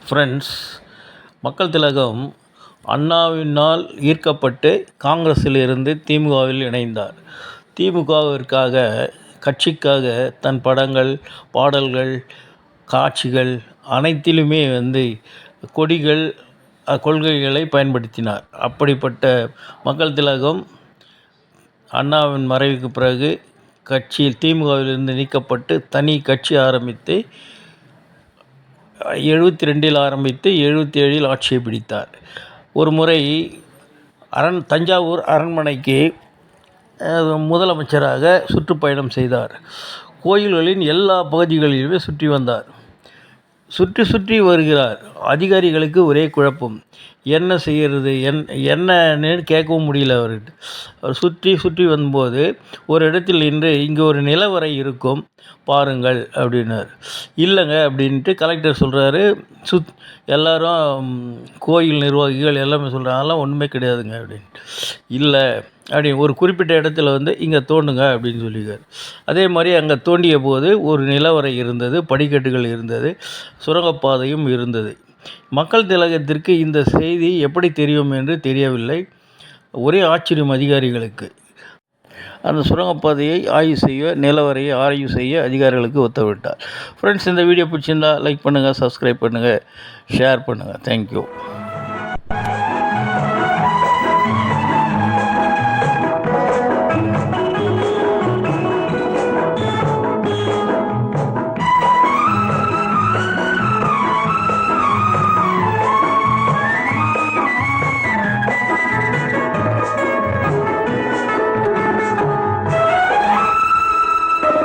Friends, மக்கள் திலகம் அண்ணாவினால் ஈர்க்கப்பட்டு காங்கிரஸில் இருந்து திமுகவில் இணைந்தார். திமுகவிற்காக, கட்சிக்காக தன் படங்கள், பாடல்கள், காட்சிகள் அனைத்திலுமே கொடிகள், கொள்கைகளை பயன்படுத்தினார். அப்படிப்பட்ட மக்கள் திலகம் அண்ணாவின் மறைவுக்கு பிறகு திமுகவிலிருந்து நீக்கப்பட்டு தனி கட்சி ஆரம்பித்து 72 ஆரம்பித்து 77 ஆட்சியை பிடித்தார். ஒரு முறை தஞ்சாவூர் அரண்மனைக்கு முதலமைச்சராக சுற்றுப்பயணம் செய்தார். கோயில்களின் எல்லா பகுதிகளிலுமே சுற்றி வந்தார். சுற்றி வருகிறார். அதிகாரிகளுக்கு ஒரே குழப்பம். என்ன செய்கிறது, என்னன்னு கேட்கவும் முடியல அவர்கிட்ட. அவர் சுற்றி வந்தபோது ஒரு இடத்தில் நின்று, இங்கே ஒரு நிலவரை இருக்கும் பாருங்கள் அப்படின்னார். இல்லைங்க அப்படின்ட்டு கலெக்டர் சொல்கிறாரு. எல்லாரும் கோயில் நிர்வாகிகள் எல்லாமே சொல்கிறாங்க, அதெல்லாம் ஒன்றுமே கிடையாதுங்க அப்படின்ட்டு. இல்லை அப்படி ஒரு குறிப்பிட்ட இடத்துல இங்கே தோண்டுங்க அப்படின்னு சொல்லியிருக்கார். அதே மாதிரி அங்கே தோண்டிய போது ஒரு நிலவரை இருந்தது, படிக்கட்டுகள் இருந்தது, சுரங்கப்பாதையும் இருந்தது. மக்கள் திலகத்திற்கு இந்த செய்தி எப்படி தெரியும் என்று தெரியவில்லை. ஒரே ஆச்சரியம் அதிகாரிகளுக்கு. அந்த சுரங்கப்பாதையை ஆய்வு செய்ய, நிலவரையை ஆய்வு செய்ய அதிகாரிகளுக்கு உத்தரவிட்டார். ஃப்ரெண்ட்ஸ், இந்த வீடியோ பிடிச்சிருந்தால் லைக் பண்ணுங்கள், சப்ஸ்கிரைப் பண்ணுங்கள், ஷேர் பண்ணுங்கள். தேங்க்யூ.